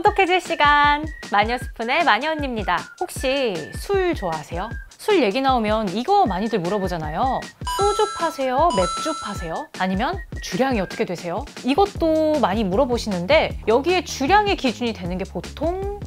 똑똑해질 시간, 마녀스푼의 마녀언니입니다. 혹시 술 좋아하세요? 술 얘기 나오면 이거 많이들 물어보잖아요. 소주 파세요? 맥주 파세요? 아니면 주량이 어떻게 되세요? 이것도 많이 물어보시는데 여기에 주량의 기준이 되는 게 보통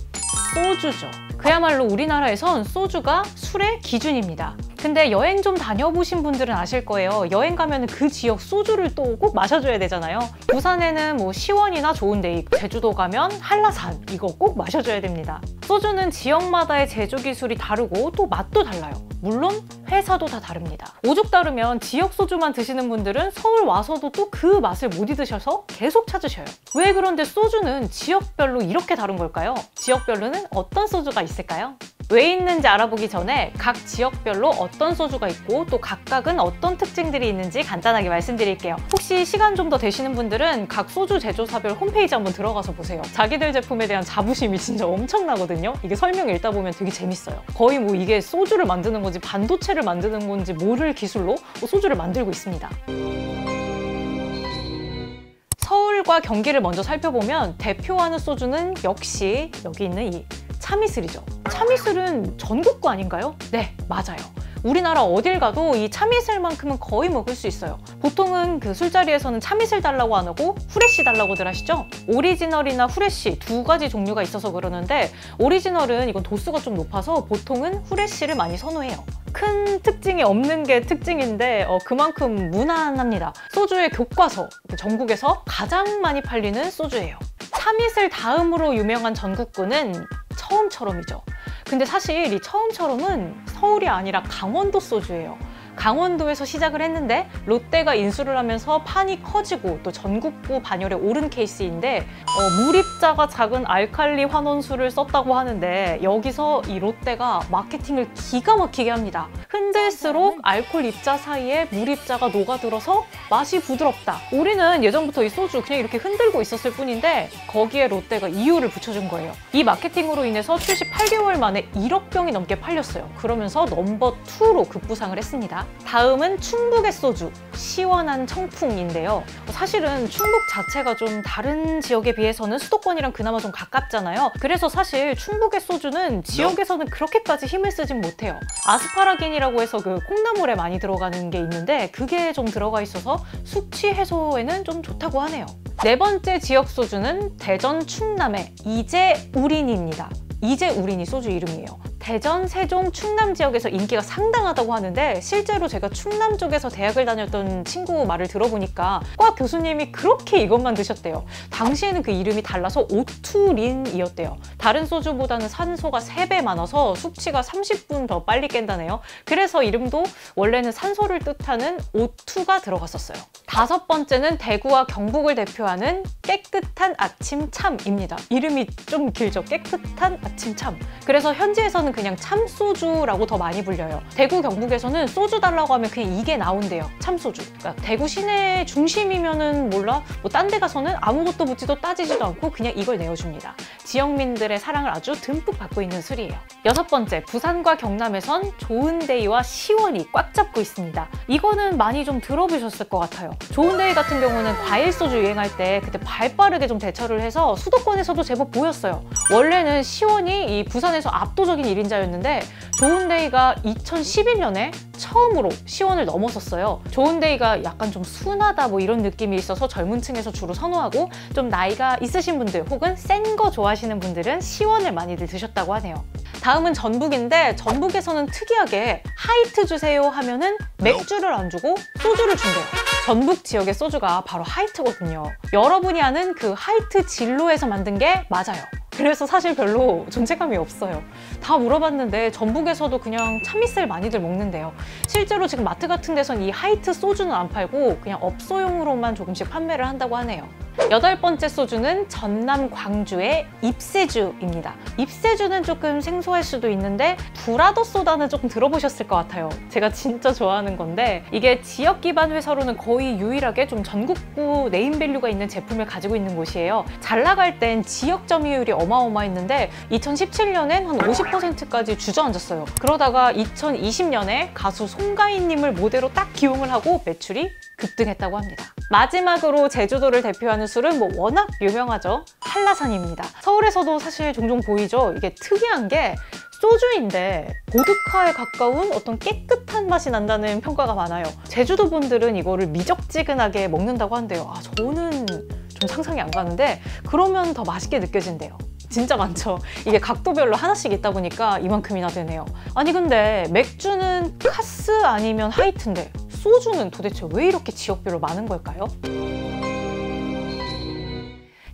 소주죠. 그야말로 우리나라에선 소주가 술의 기준입니다. 근데 여행 좀 다녀보신 분들은 아실 거예요. 여행 가면 그 지역 소주를 또 꼭 마셔줘야 되잖아요. 부산에는 뭐 시원이나 좋은데이, 제주도 가면 한라산, 이거 꼭 마셔줘야 됩니다. 소주는 지역마다의 제조 기술이 다르고 또 맛도 달라요. 물론 회사도 다 다릅니다. 오죽 다르면 지역 소주만 드시는 분들은 서울 와서도 또 그 맛을 못 잊으셔서 계속 찾으셔요. 왜 그런데 소주는 지역별로 이렇게 다른 걸까요? 지역별로는 어떤 소주가 있을까요? 왜 있는지 알아보기 전에 각 지역별로 어떤 소주가 있고 또 각각은 어떤 특징들이 있는지 간단하게 말씀드릴게요. 혹시 시간 좀 더 되시는 분들은 각 소주 제조사별 홈페이지 한번 들어가서 보세요. 자기들 제품에 대한 자부심이 진짜 엄청나거든요. 이게 설명 읽다 보면 되게 재밌어요. 거의 뭐 이게 소주를 만드는 건지 반도체를 만드는 건지 모를 기술로 소주를 만들고 있습니다. 서울과 경기를 먼저 살펴보면 대표하는 소주는 역시 여기 있는 이 참이슬이죠. 참이슬은 전국구 아닌가요? 네, 맞아요. 우리나라 어딜 가도 이 참이슬만큼은 거의 먹을 수 있어요. 보통은 그 술자리에서는 참이슬 달라고 안 하고 후레쉬 달라고들 하시죠? 오리지널이나 후레쉬 두 가지 종류가 있어서 그러는데 오리지널은 이건 도수가 좀 높아서 보통은 후레쉬를 많이 선호해요. 큰 특징이 없는 게 특징인데 그만큼 무난합니다. 소주의 교과서, 전국에서 가장 많이 팔리는 소주예요. 참이슬 다음으로 유명한 전국구는 처음처럼이죠. 근데 사실 이 처음처럼은 서울이 아니라 강원도 소주예요. 강원도에서 시작을 했는데 롯데가 인수를 하면서 판이 커지고 또 전국구 반열에 오른 케이스인데 물입자가 작은 알칼리 환원수를 썼다고 하는데 여기서 이 롯데가 마케팅을 기가 막히게 합니다. 흔들수록 알코올 입자 사이에 물입자가 녹아들어서 맛이 부드럽다. 우리는 예전부터 이 소주 그냥 이렇게 흔들고 있었을 뿐인데 거기에 롯데가 이유를 붙여준 거예요. 이 마케팅으로 인해서 출시 8개월 만에 1억 병이 넘게 팔렸어요. 그러면서 넘버2로 급부상을 했습니다. 다음은 충북의 소주, 시원한 청풍인데요. 사실은 충북 자체가 좀 다른 지역에 비해서는 수도권이랑 그나마 좀 가깝잖아요. 그래서 사실 충북의 소주는 지역에서는 그렇게까지 힘을 쓰진 못해요. 아스파라긴이라고 해서 그 콩나물에 많이 들어가는 게 있는데 그게 좀 들어가 있어서 숙취 해소에는 좀 좋다고 하네요. 네 번째 지역 소주는 대전 충남의 이제우린입니다. 이제우린이 소주 이름이에요. 대전, 세종, 충남 지역에서 인기가 상당하다고 하는데 실제로 제가 충남 쪽에서 대학을 다녔던 친구 말을 들어보니까 과 교수님이 그렇게 이것만 드셨대요. 당시에는 그 이름이 달라서 오투린이었대요. 다른 소주보다는 산소가 3배 많아서 숙취가 30분 더 빨리 깬다네요. 그래서 이름도 원래는 산소를 뜻하는 오투가 들어갔었어요. 다섯 번째는 대구와 경북을 대표하는 깨끗한 아침 참입니다. 이름이 좀 길죠? 깨끗한 아침 참. 그래서 현지에서는 그냥 참소주라고 더 많이 불려요. 대구, 경북에서는 소주 달라고 하면 그냥 이게 나온대요. 참소주. 그러니까 대구 시내 중심이면은 몰라? 뭐 딴 데 가서는 아무것도 묻지도 따지지도 않고 그냥 이걸 내어줍니다. 지역민들의 사랑을 아주 듬뿍 받고 있는 술이에요. 여섯 번째, 부산과 경남에선 좋은데이와 시원이 꽉 잡고 있습니다. 이거는 많이 좀 들어보셨을 것 같아요. 좋은데이 같은 경우는 과일 소주 유행할 때 그때 발빠르게 좀 대처를 해서 수도권에서도 제법 보였어요. 원래는 시원이 이 부산에서 압도적인 1인자였는데 좋은데이가 2011년에 처음으로 시원을 넘어섰어요. 좋은데이가 약간 좀 순하다 뭐 이런 느낌이 있어서 젊은 층에서 주로 선호하고 좀 나이가 있으신 분들 혹은 센 거 좋아하시는 분들은 시원을 많이들 드셨다고 하네요. 다음은 전북인데 전북에서는 특이하게 하이트 주세요 하면은 맥주를 안 주고 소주를 준대요. 전북 지역의 소주가 바로 하이트거든요. 여러분이 아는 그 하이트 진로에서 만든 게 맞아요. 그래서 사실 별로 존재감이 없어요. 다 물어봤는데 전북에서도 그냥 참이슬 많이들 먹는데요. 실제로 지금 마트 같은 데선 이 하이트 소주는 안 팔고 그냥 업소용으로만 조금씩 판매를 한다고 하네요. 여덟 번째 소주는 전남 광주의 입세주입니다. 입세주는 조금 생소할 수도 있는데 브라더 소다는 조금 들어보셨을 것 같아요. 제가 진짜 좋아하는 건데 이게 지역 기반 회사로는 거의 유일하게 좀 전국구 네임밸류가 있는 제품을 가지고 있는 곳이에요. 잘 나갈 땐 지역 점유율이 어마어마했는데 2017년엔 한 50%까지 주저앉았어요. 그러다가 2020년에 가수 송가인님을 모델로 딱 기용을 하고 매출이 급등했다고 합니다. 마지막으로 제주도를 대표하는 술은 뭐 워낙 유명하죠. 한라산입니다. 서울에서도 사실 종종 보이죠. 이게 특이한 게 소주인데 보드카에 가까운 어떤 깨끗한 맛이 난다는 평가가 많아요. 제주도 분들은 이거를 미적지근하게 먹는다고 한대요. 저는 좀 상상이 안 가는데 그러면 더 맛있게 느껴진대요. 진짜 많죠. 이게 각도별로 하나씩 있다 보니까 이만큼이나 되네요. 아니 근데 맥주는 카스 아니면 하이트인데 소주는 도대체 왜 이렇게 지역별로 많은 걸까요?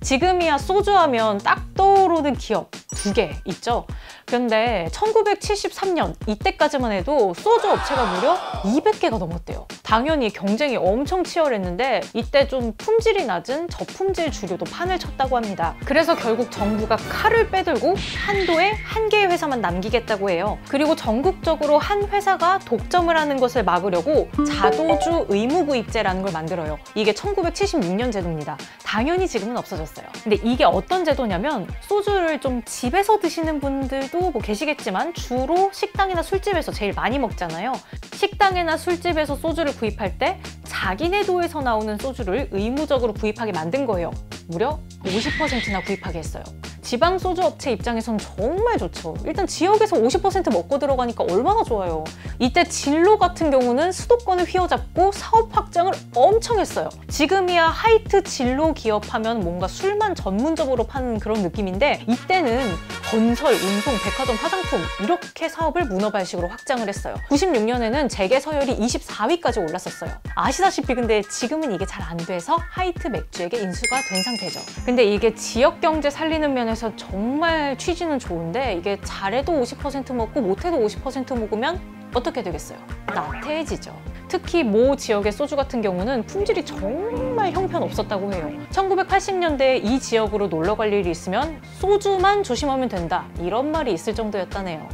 지금이야 소주 하면 딱 떠오르는 기업 2개 있죠. 그런데 1973년 이때까지만 해도 소주 업체가 무려 200개가 넘었대요. 당연히 경쟁이 엄청 치열했는데 이때 좀 품질이 낮은 저품질 주류도 판을 쳤다고 합니다. 그래서 결국 정부가 칼을 빼들고 한도에 한 개의 회사만 남기겠다고 해요. 그리고 전국적으로 한 회사가 독점을 하는 것을 막으려고 자도주 의무구입제라는 걸 만들어요. 이게 1976년 제도입니다. 당연히 지금은 없어졌어요. 근데 이게 어떤 제도냐면 소주를 좀 집에서 드시는 분들도 뭐 계시겠지만 주로 식당이나 술집에서 제일 많이 먹잖아요. 식당이나 술집에서 소주를 구입할 때 자기네 도에서 나오는 소주를 의무적으로 구입하게 만든 거예요. 무려 50%나 구입하게 했어요. 지방 소주 업체 입장에선 정말 좋죠. 일단 지역에서 50% 먹고 들어가니까 얼마나 좋아요. 이때 진로 같은 경우는 수도권을 휘어잡고 사업 확장을 엄청 했어요. 지금이야 하이트 진로 기업 하면 뭔가 술만 전문적으로 파는 그런 느낌인데 이때는 건설, 운송, 백화점, 화장품 이렇게 사업을 문어발식으로 확장을 했어요. 96년에는 재계 서열이 24위까지 올랐었어요. 아시다시피 근데 지금은 이게 잘 안 돼서 하이트 맥주에게 인수가 된 상태죠. 근데 이게 지역 경제 살리는 면에서 정말 취지는 좋은데 이게 잘해도 50% 먹고 못해도 50% 먹으면 어떻게 되겠어요? 나태해지죠. 특히 모 지역의 소주 같은 경우는 품질이 정말 형편없었다고 해요. 1980년대에 이 지역으로 놀러 갈 일이 있으면 소주만 조심하면 된다 이런 말이 있을 정도였다네요.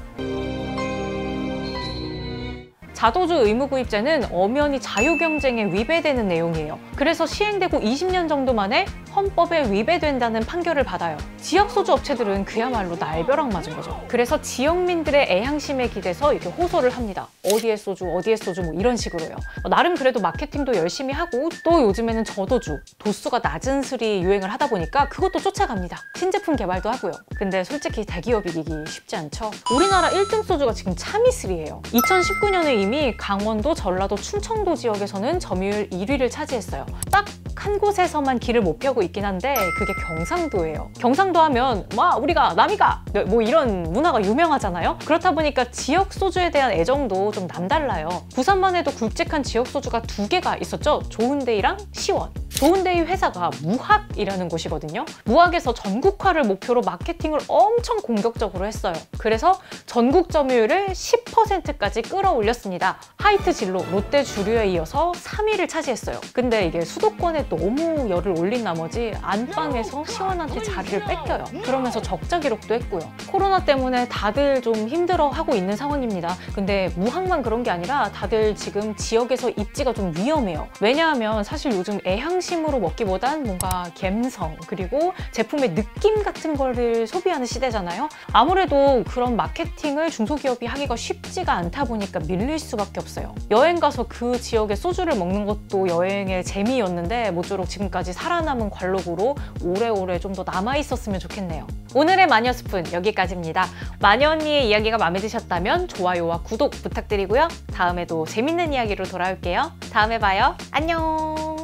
자도주 의무구입제는 엄연히 자유경쟁에 위배되는 내용이에요. 그래서 시행되고 20년 정도 만에 헌법에 위배된다는 판결을 받아요. 지역 소주 업체들은 그야말로 날벼락 맞은 거죠. 그래서 지역민들의 애향심에 기대서 이렇게 호소를 합니다. 어디에 소주, 어디에 소주 뭐 이런 식으로요. 나름 그래도 마케팅도 열심히 하고 또 요즘에는 저도주, 도수가 낮은 술이 유행을 하다 보니까 그것도 쫓아갑니다. 신제품 개발도 하고요. 근데 솔직히 대기업 이기기 쉽지 않죠. 우리나라 1등 소주가 지금 참이슬이에요. 2019년에 이미 강원도, 전라도, 충청도 지역에서는 점유율 1위를 차지했어요. 딱 한 곳에서만 길을 못 펴고 있긴 한데 그게 경상도예요. 경상도 하면 와 우리가 남이가 뭐 이런 문화가 유명하잖아요. 그렇다 보니까 지역 소주에 대한 애정도 좀 남달라요. 부산만 해도 굵직한 지역 소주가 2개가 있었죠. 좋은데이랑 시원. 좋은데이 회사가 무학이라는 곳이거든요. 무학에서 전국화를 목표로 마케팅을 엄청 공격적으로 했어요. 그래서 전국 점유율을 10%까지 끌어올렸습니다. 하이트 진로, 롯데 주류에 이어서 3위를 차지했어요. 근데 이게 수도권에 너무 열을 올린 나머지 안방에서 시원한테 자리를 뺏겨요. 그러면서 적자 기록도 했고요. 코로나 때문에 다들 좀 힘들어하고 있는 상황입니다. 근데 무학만 그런 게 아니라 다들 지금 지역에서 입지가 좀 위험해요. 왜냐하면 사실 요즘 애향심으로 먹기보단 뭔가 감성 그리고 제품의 느낌 같은 거를 소비하는 시대잖아요. 아무래도 그런 마케팅을 중소기업이 하기가 쉽지가 않다 보니까 밀릴 수밖에 없어요. 여행 가서 그 지역의 소주를 먹는 것도 여행의 재미였는데 모쪼록 지금까지 살아남은 관록으로 오래오래 좀 더 남아있었으면 좋겠네요. 오늘의 마녀스푼 여기까지입니다. 마녀 언니의 이야기가 마음에 드셨다면 좋아요와 구독 부탁드리고요. 다음에도 재밌는 이야기로 돌아올게요. 다음에 봐요. 안녕.